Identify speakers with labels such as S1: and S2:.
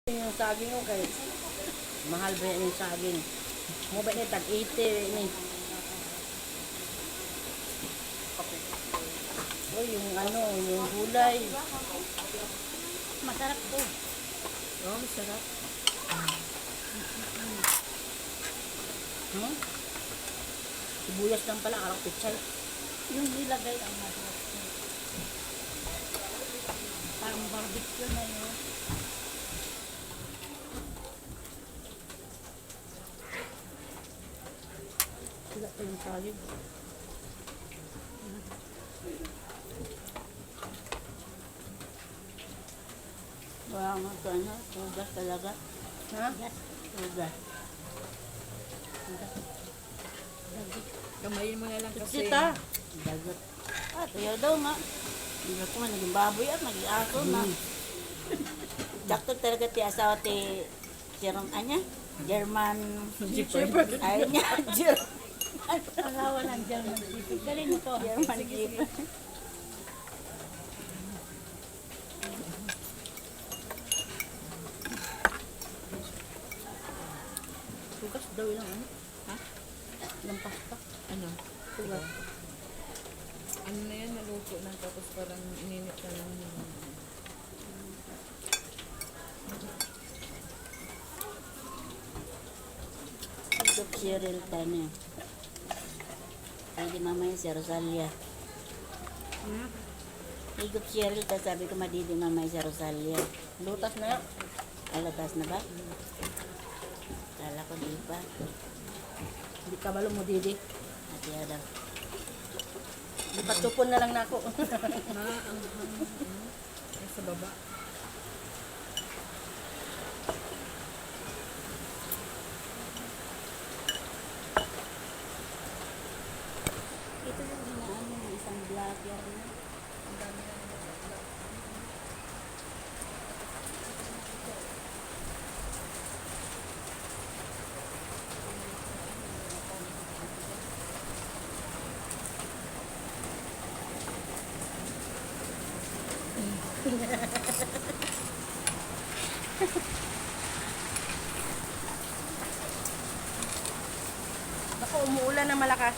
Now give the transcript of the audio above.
S1: Yung saging ko kay mahal ba yung saging? Mo ba ni tag 80 ni? O yung ano, yung gulay.
S2: Masarap to.
S1: Oh, masarap. Hmm? Sibuyas lang pala, arang pichay.
S2: Yung nilagay ang masarap to. Parang barbecue na yun.
S1: Wala pa yung sayog. Wala nga ito, ano? Tugas talaga. Ha?
S2: Yes.
S1: Tugas.
S3: Kamayin mo na lang kasi.
S1: Sita. Dagat. Ah, tuyaw daw nga. Hindi ko man, naging baboy at naging aso na. Dakto talaga ti asawa ti Jerome, anya? German. Ayun niya, German.
S2: Alawa ng German sipig. Galing ito.
S1: German Jeep. Tugas daw ilang ano?
S3: Ha?
S1: Ilang pasta.
S3: Ano?
S1: Tugas.
S3: Ano na yan, naluto na tapos parang ininit na lang yung
S1: Ito Cheryl tanya. Ay di mamaya si Rosalia. Higup Cheryl ta sabi ko madidi mamaya si Rosalia. Lutas na. Alatas na ba? Kala ko di pa. Hindi ka balo mo didi. Ati ada. Di patupon na lang nako.
S3: ay, sa baba.
S1: Ito yung ginaano ng isang vlogger na.
S3: Ang dami na nila.
S1: Ako umuulan na malakas.